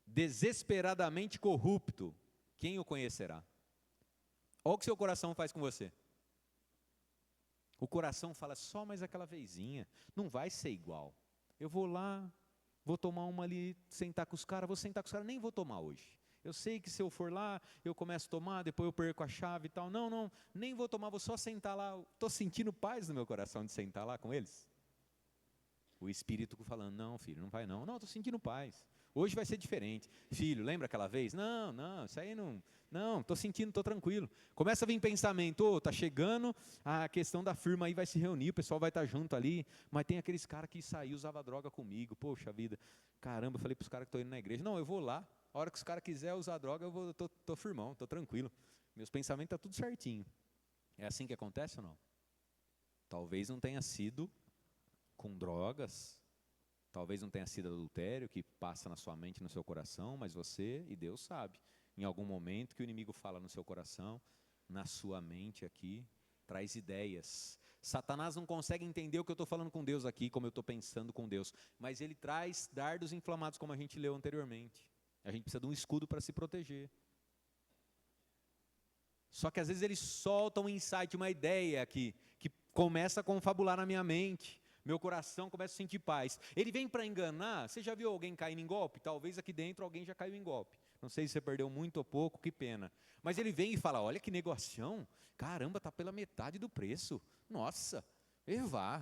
Desesperadamente corrupto, quem o conhecerá? Olha o que seu coração faz com você. O coração fala, só mais aquela vezinha, não vai ser igual. Eu vou lá, vou tomar uma ali, sentar com os caras, nem vou tomar hoje. Eu sei que se eu for lá, eu começo a tomar, depois eu perco a chave e tal. Não, nem vou tomar, vou só sentar lá. Estou sentindo paz no meu coração de sentar lá com eles. O Espírito falando, não filho, não vai não. Não, estou sentindo paz. Hoje vai ser diferente. Filho, lembra aquela vez? Não, isso aí não, estou sentindo, estou tranquilo. Começa a vir pensamento, está chegando, a questão da firma aí vai se reunir, o pessoal vai estar junto ali, mas tem aqueles caras que saiu, usava droga comigo, poxa vida, caramba, eu falei para os caras que estão indo na igreja, não, eu vou lá, a hora que os caras quiserem usar droga, eu estou firmão, estou tranquilo. Meus pensamentos estão tudo certinho. É assim que acontece ou não? Talvez não tenha sido com drogas, talvez não tenha sido adultério que passa na sua mente, no seu coração, mas você e Deus sabe, em algum momento que o inimigo fala no seu coração, na sua mente aqui, traz ideias. Satanás não consegue entender o que eu estou falando com Deus aqui, como eu estou pensando com Deus, mas ele traz dardos inflamados, como a gente leu anteriormente. A gente precisa de um escudo para se proteger. Só que às vezes ele solta um insight, uma ideia que começa a confabular na minha mente. Meu coração começa a sentir paz. Ele vem para enganar. Você já viu alguém caindo em golpe? Talvez aqui dentro alguém já caiu em golpe. Não sei se você perdeu muito ou pouco, que pena. Mas ele vem e fala, olha que negocião. Caramba, está pela metade do preço. Nossa,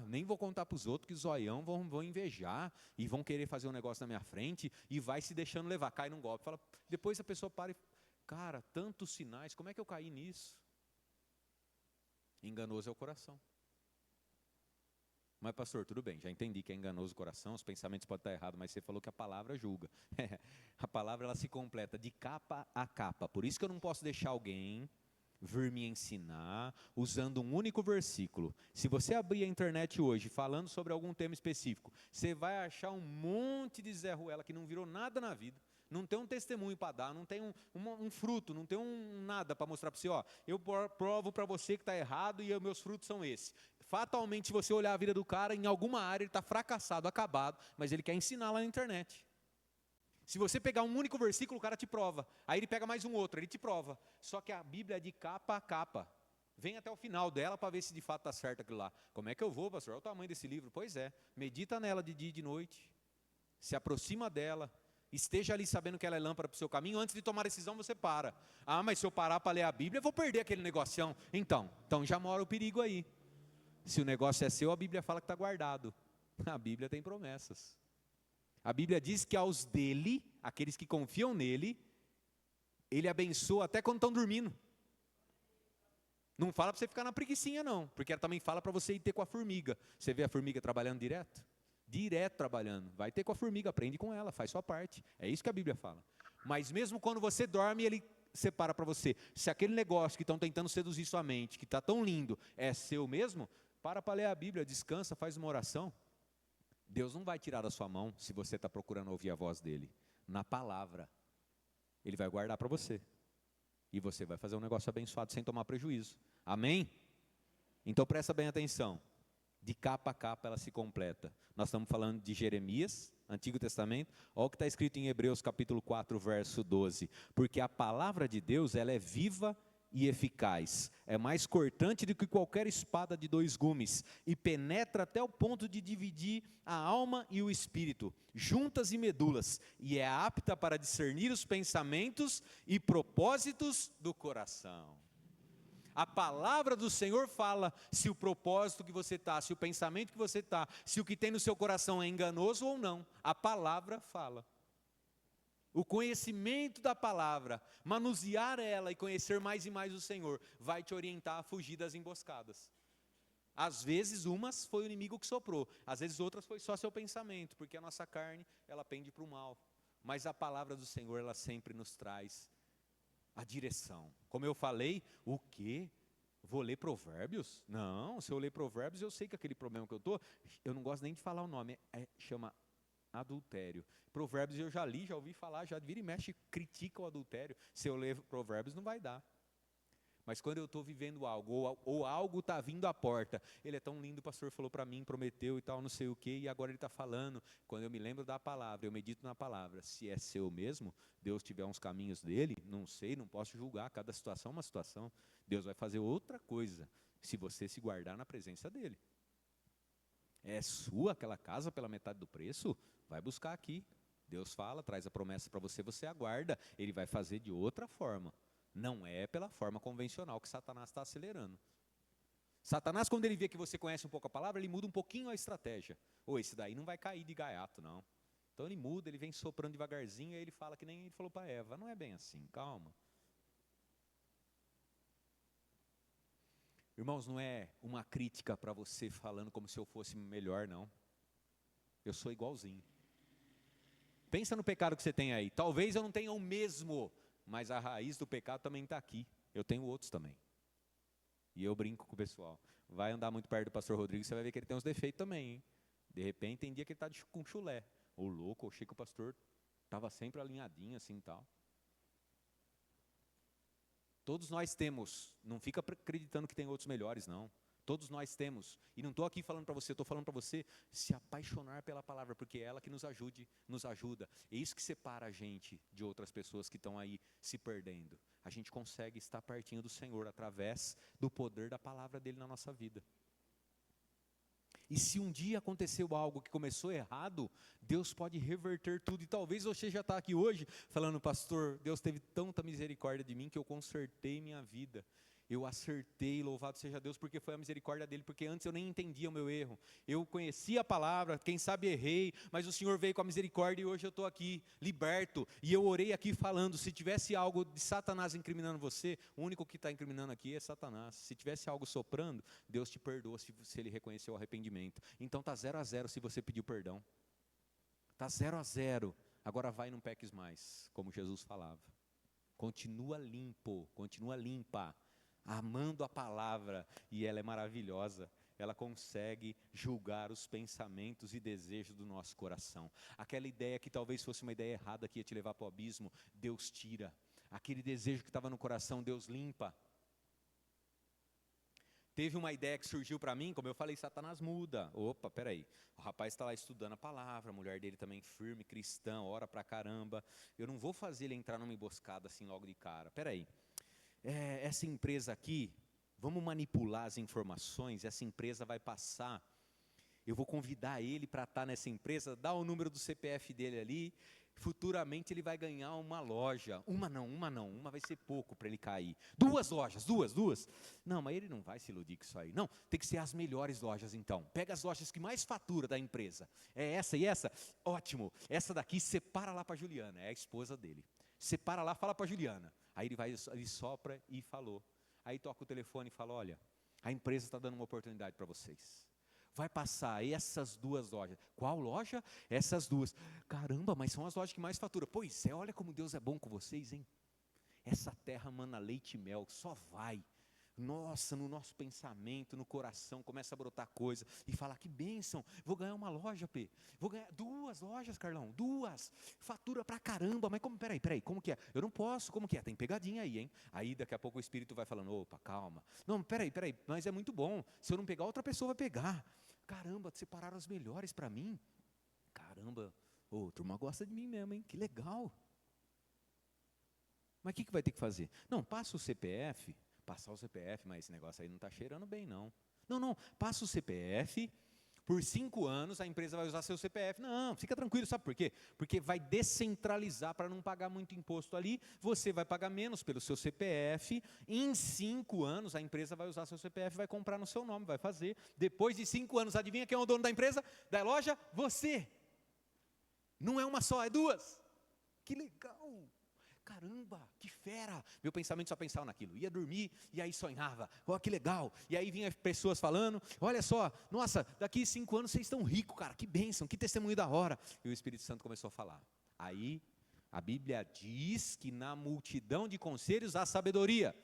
nem vou contar para os outros que os zoião vão invejar e vão querer fazer um negócio na minha frente e vai se deixando levar, cai num golpe. Depois a pessoa para e cara, tantos sinais, como é que eu caí nisso? Enganoso é o coração. Mas pastor, tudo bem, já entendi que é enganoso o coração, os pensamentos podem estar errados, mas você falou que a palavra julga. A palavra ela se completa de capa a capa, por isso que eu não posso deixar alguém vir me ensinar usando um único versículo. Se você abrir a internet hoje falando sobre algum tema específico, você vai achar um monte de Zé Ruela que não virou nada na vida. Não tem um testemunho para dar, não tem um fruto, não tem nada para mostrar para você, ó, eu provo para você que está errado e os meus frutos são esses. Fatalmente, se você olhar a vida do cara, em alguma área ele está fracassado, acabado, mas ele quer ensinar lá na internet. Se você pegar um único versículo, o cara te prova. Aí ele pega mais um outro, ele te prova. Só que a Bíblia é de capa a capa. Vem até o final dela para ver se de fato está certo aquilo lá. Como é que eu vou, pastor? Olha o tamanho desse livro. Pois é, medita nela de dia e de noite. Se aproxima dela. Esteja ali sabendo que ela é lâmpada para o seu caminho. Antes de tomar decisão, você para. Ah, mas se eu parar para ler a Bíblia, eu vou perder aquele negocião. Então já mora o perigo aí. Se o negócio é seu, a Bíblia fala que está guardado. A Bíblia tem promessas. A Bíblia diz que aos dele, aqueles que confiam nele, ele abençoa até quando estão dormindo. Não fala para você ficar na preguicinha não, porque ela também fala para você ir ter com a formiga. Você vê a formiga trabalhando direto? Direto trabalhando. Vai ter com a formiga, aprende com ela, faz sua parte. É isso que a Bíblia fala. Mas mesmo quando você dorme, ele separa para você. Se aquele negócio que estão tentando seduzir sua mente, que está tão lindo, é seu mesmo, para ler a Bíblia, descansa, faz uma oração. Deus não vai tirar da sua mão se você está procurando ouvir a voz dele. Na palavra, ele vai guardar para você. E você vai fazer um negócio abençoado sem tomar prejuízo. Amém? Então presta bem atenção. De capa a capa ela se completa. Nós estamos falando de Jeremias, Antigo Testamento. Olha o que está escrito em Hebreus capítulo 4, verso 12. Porque a palavra de Deus, ela é viva e eficaz, é mais cortante do que qualquer espada de 2 gumes, e penetra até o ponto de dividir a alma e o espírito, juntas e medulas, e é apta para discernir os pensamentos e propósitos do coração. A palavra do Senhor fala se o propósito que você está, se o pensamento que você está, se o que tem no seu coração é enganoso ou não. A palavra fala. O conhecimento da palavra, manusear ela e conhecer mais e mais o Senhor, vai te orientar a fugir das emboscadas. Às vezes umas foi o inimigo que soprou, às vezes outras foi só seu pensamento, porque a nossa carne, ela pende para o mal. Mas a palavra do Senhor, ela sempre nos traz a direção. Como eu falei, o quê? Vou ler Provérbios? Não, se eu ler Provérbios, eu sei que aquele problema que eu estou, eu não gosto nem de falar o nome, chama adultério. Provérbios eu já li, já ouvi falar, já vira e mexe, critica o adultério. Se eu ler Provérbios não vai dar. Mas quando eu estou vivendo algo, ou algo está vindo à porta, ele é tão lindo, o pastor falou para mim, prometeu e tal, não sei o quê, e agora ele está falando. Quando eu me lembro da palavra, eu medito na palavra, se é seu mesmo, Deus tiver uns caminhos dele, não sei, não posso julgar, cada situação é uma situação. Deus vai fazer outra coisa, se você se guardar na presença dele. É sua aquela casa pela metade do preço? Vai buscar aqui. Deus fala, traz a promessa para você, você aguarda. Ele vai fazer de outra forma. Não é pela forma convencional que Satanás está acelerando. Satanás, quando ele vê que você conhece um pouco a palavra, ele muda um pouquinho a estratégia. Ou esse daí não vai cair de gaiato, não. Então ele muda, ele vem soprando devagarzinho, e aí ele fala que nem ele falou para Eva. Não é bem assim, calma. Irmãos, não é uma crítica para você falando como se eu fosse melhor, não. Eu sou igualzinho. Pensa no pecado que você tem aí. Talvez eu não tenha o mesmo, mas a raiz do pecado também está aqui. Eu tenho outros também. E eu brinco com o pessoal. Vai andar muito perto do pastor Rodrigo, você vai ver que ele tem uns defeitos também, hein? De repente, tem dia que ele está com chulé. Ou louco, ou achei que o pastor estava sempre alinhadinho assim e tal. Todos nós temos, não fica acreditando que tem outros melhores, não. Todos nós temos, e não estou aqui falando para você, estou falando para você se apaixonar pela palavra, porque é ela que nos ajuda. É isso que separa a gente de outras pessoas que estão aí se perdendo. A gente consegue estar pertinho do Senhor através do poder da palavra dele na nossa vida. E se um dia aconteceu algo que começou errado, Deus pode reverter tudo. E talvez você já está aqui hoje falando, pastor, Deus teve tanta misericórdia de mim que eu consertei minha vida. Eu acertei, louvado seja Deus, porque foi a misericórdia dele, porque antes eu nem entendia o meu erro. Eu conhecia a palavra, quem sabe errei, mas o Senhor veio com a misericórdia e hoje eu estou aqui, liberto. E eu orei aqui falando, se tivesse algo de Satanás incriminando você, o único que está incriminando aqui é Satanás. Se tivesse algo soprando, Deus te perdoa se ele reconheceu o arrependimento. Então está 0-0 se você pediu perdão. Está 0-0, agora vai e não peques mais, como Jesus falava. Continua limpo, continua limpa. Amando a palavra, e ela é maravilhosa, ela consegue julgar os pensamentos e desejos do nosso coração. Aquela ideia que talvez fosse uma ideia errada que ia te levar para o abismo, Deus tira. Aquele desejo que estava no coração, Deus limpa. Teve uma ideia que surgiu para mim, como eu falei, Satanás muda. Opa, peraí, o rapaz está lá estudando a palavra, a mulher dele também firme, cristã, ora pra caramba. Eu não vou fazer ele entrar numa emboscada assim logo de cara, peraí. Essa empresa aqui, vamos manipular as informações, essa empresa vai passar, eu vou convidar ele para estar nessa empresa, dá o número do CPF dele ali, futuramente ele vai ganhar uma loja, uma vai ser pouco para ele cair, 2 lojas, duas, não, mas ele não vai se iludir com isso aí, não, tem que ser as melhores lojas então, pega as lojas que mais fatura da empresa, é essa e essa, ótimo, essa daqui separa lá para a Juliana, é a esposa dele, separa lá, fala para a Juliana. Aí ele sopra e falou. Aí toca o telefone e fala, olha, a empresa está dando uma oportunidade para vocês. Vai passar essas 2 lojas. Qual loja? Essas 2. Caramba, mas são as lojas que mais faturam. Pois é, olha como Deus é bom com vocês, hein? Essa terra mana leite e mel, só vai. Nossa, no nosso pensamento, no coração, começa a brotar coisa. E falar, que bênção, vou ganhar uma loja, P. Vou ganhar 2 lojas, Carlão, 2. Fatura pra caramba, mas como, peraí, como que é? Eu não posso, como que é? Tem pegadinha aí, hein? Aí daqui a pouco o Espírito vai falando, opa, calma. Não, peraí, mas é muito bom. Se eu não pegar, outra pessoa vai pegar. Caramba, separaram as melhores pra mim. Caramba, ô, turma gosta de mim mesmo, hein? Que legal. Mas o que vai ter que fazer? Não, passa o CPF... Passar o CPF, mas esse negócio aí não está cheirando bem, não. Não, passa o CPF, por 5 anos a empresa vai usar seu CPF. Não, fica tranquilo, sabe por quê? Porque vai descentralizar para não pagar muito imposto ali, você vai pagar menos pelo seu CPF, e em 5 anos a empresa vai usar seu CPF, vai comprar no seu nome, vai fazer. Depois de 5 anos, adivinha quem é o dono da empresa, da loja? Você. Não é uma só, é 2. Que legal. Caramba, que fera, meu pensamento só pensava naquilo, ia dormir e aí sonhava, ó, que legal, e aí vinha pessoas falando, olha só, nossa, daqui 5 anos vocês estão ricos, cara, que bênção, que testemunho da hora, e o Espírito Santo começou a falar, aí a Bíblia diz que na multidão de conselhos há sabedoria,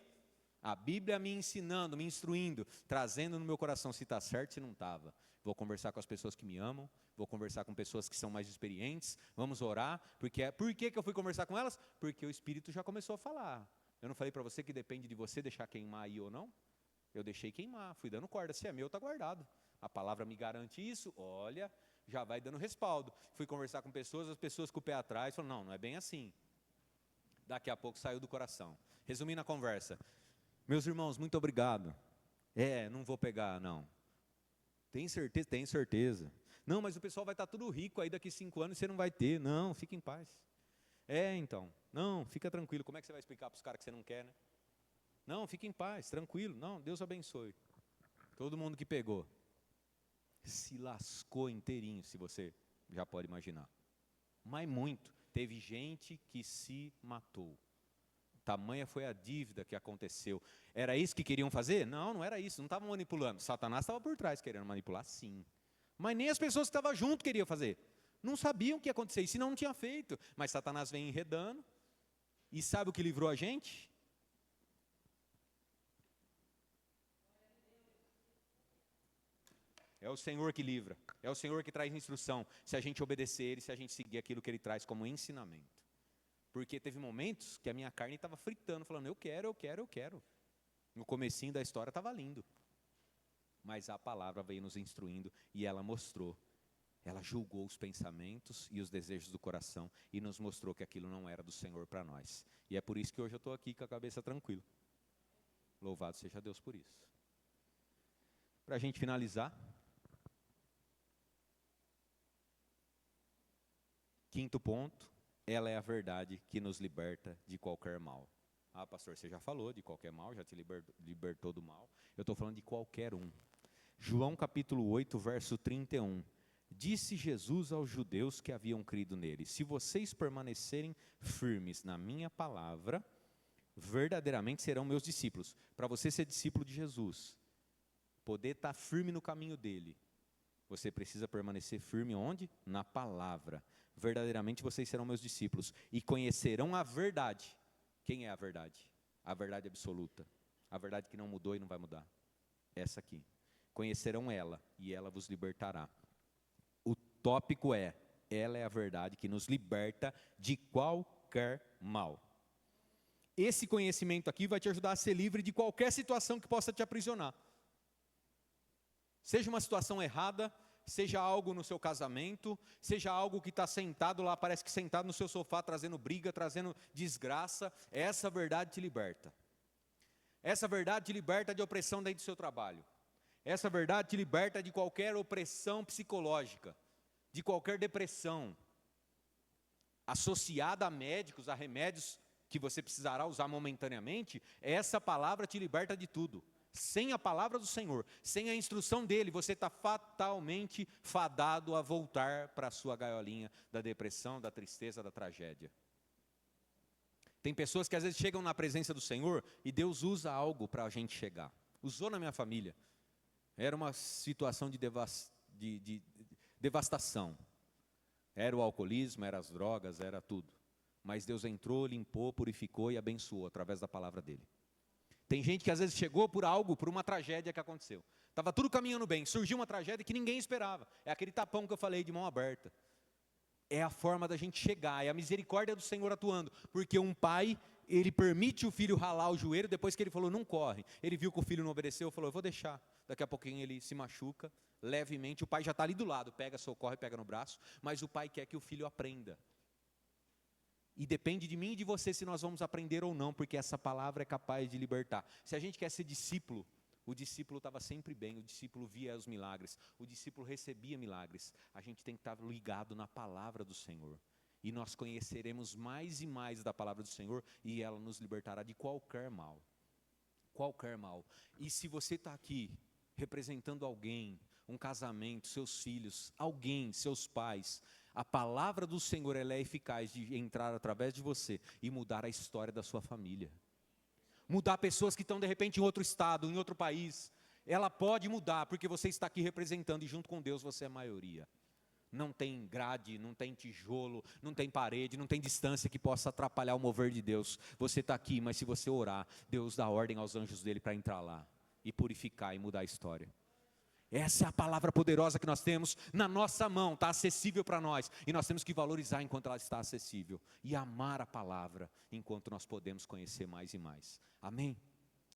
a Bíblia me ensinando, me instruindo, trazendo no meu coração se está certo, se não estava. Vou conversar com as pessoas que me amam, vou conversar com pessoas que são mais experientes, vamos orar, por que eu fui conversar com elas? Porque o Espírito já começou a falar. Eu não falei para você que depende de você deixar queimar aí ou não? Eu deixei queimar, fui dando corda, se é meu está guardado. A palavra me garante isso, olha, já vai dando respaldo. Fui conversar com pessoas, as pessoas com o pé atrás, falaram, não é bem assim. Daqui a pouco saiu do coração. Resumindo a conversa, meus irmãos, muito obrigado. Não vou pegar, não. Tem certeza? Tem certeza. Não, mas o pessoal vai estar tudo rico aí daqui 5 anos e você não vai ter. Não, fica em paz. Então. Não, fica tranquilo. Como é que você vai explicar para os caras que você não quer, né? Não, fica em paz, tranquilo. Não, Deus abençoe. Todo mundo que pegou se lascou inteirinho, se você já pode imaginar. Mas muito. Teve gente que se matou. Tamanha foi a dívida que aconteceu. Era isso que queriam fazer? Não, não era isso, não estavam manipulando. Satanás estava por trás querendo manipular, sim. Mas nem as pessoas que estavam junto queriam fazer. Não sabiam o que ia acontecer, senão não tinha feito. Mas Satanás vem enredando. E sabe o que livrou a gente? É o Senhor que livra. É o Senhor que traz instrução. Se a gente obedecer Ele, se a gente seguir aquilo que Ele traz como ensinamento. Porque teve momentos que a minha carne estava fritando, falando, eu quero, eu quero, eu quero. No comecinho da história estava lindo. Mas a palavra veio nos instruindo e ela mostrou. Ela julgou os pensamentos e os desejos do coração e nos mostrou que aquilo não era do Senhor para nós. E é por isso que hoje eu estou aqui com a cabeça tranquila. Louvado seja Deus por isso. Para a gente finalizar. Quinto ponto, ela é a verdade que nos liberta de qualquer mal. Ah, pastor, você já falou de qualquer mal, já te libertou do mal. Eu estou falando de qualquer um. João capítulo 8, verso 31. Disse Jesus aos judeus que haviam crido nele, se vocês permanecerem firmes na minha palavra, verdadeiramente serão meus discípulos. Para você ser discípulo de Jesus, poder estar firme no caminho dele, você precisa permanecer firme onde? Na palavra. Verdadeiramente vocês serão meus discípulos e conhecerão a verdade. Quem é a verdade? A verdade absoluta. A verdade que não mudou e não vai mudar. Essa aqui. Conhecerão ela e ela vos libertará. O tópico é, ela é a verdade que nos liberta de qualquer mal. Esse conhecimento aqui vai te ajudar a ser livre de qualquer situação que possa te aprisionar. Seja uma situação errada, seja algo no seu casamento, seja algo que está sentado lá, parece que sentado no seu sofá, trazendo briga, trazendo desgraça, essa verdade te liberta. Essa verdade te liberta de opressão dentro do seu trabalho. Essa verdade te liberta de qualquer opressão psicológica, de qualquer depressão, associada a médicos, a remédios que você precisará usar momentaneamente. Essa palavra te liberta de tudo. Sem a palavra do Senhor, sem a instrução dele, você está fatalmente fadado a voltar para a sua gaiolinha da depressão, da tristeza, da tragédia. Tem pessoas que às vezes chegam na presença do Senhor e Deus usa algo para a gente chegar. Usou na minha família. Era uma situação de devastação. Era o alcoolismo, era as drogas, era tudo. Mas Deus entrou, limpou, purificou e abençoou através da palavra dele. Tem gente que às vezes chegou por algo, por uma tragédia que aconteceu. Estava tudo caminhando bem, surgiu uma tragédia que ninguém esperava. É aquele tapão que eu falei de mão aberta. É a forma da gente chegar, é a misericórdia do Senhor atuando. Porque um pai, ele permite o filho ralar o joelho, depois que ele falou, não corre. Ele viu que o filho não obedeceu, falou, eu vou deixar. Daqui a pouquinho ele se machuca, levemente, o pai já está ali do lado, pega, socorre, pega no braço. Mas o pai quer que o filho aprenda. E depende de mim e de você se nós vamos aprender ou não, porque essa palavra é capaz de libertar. Se a gente quer ser discípulo, o discípulo estava sempre bem, o discípulo via os milagres, o discípulo recebia milagres. A gente tem que estar ligado na palavra do Senhor. E nós conheceremos mais e mais da palavra do Senhor e ela nos libertará de qualquer mal. Qualquer mal. E se você está aqui representando alguém, um casamento, seus filhos, alguém, seus pais, a palavra do Senhor ela é eficaz de entrar através de você e mudar a história da sua família. Mudar pessoas que estão de repente em outro estado, em outro país. Ela pode mudar porque você está aqui representando e junto com Deus você é a maioria. Não tem grade, não tem tijolo, não tem parede, não tem distância que possa atrapalhar o mover de Deus. Você está aqui, mas se você orar, Deus dá ordem aos anjos dele para entrar lá e purificar e mudar a história. Essa é a palavra poderosa que nós temos na nossa mão, está acessível para nós. E nós temos que valorizar enquanto ela está acessível. E amar a palavra enquanto nós podemos conhecer mais e mais. Amém?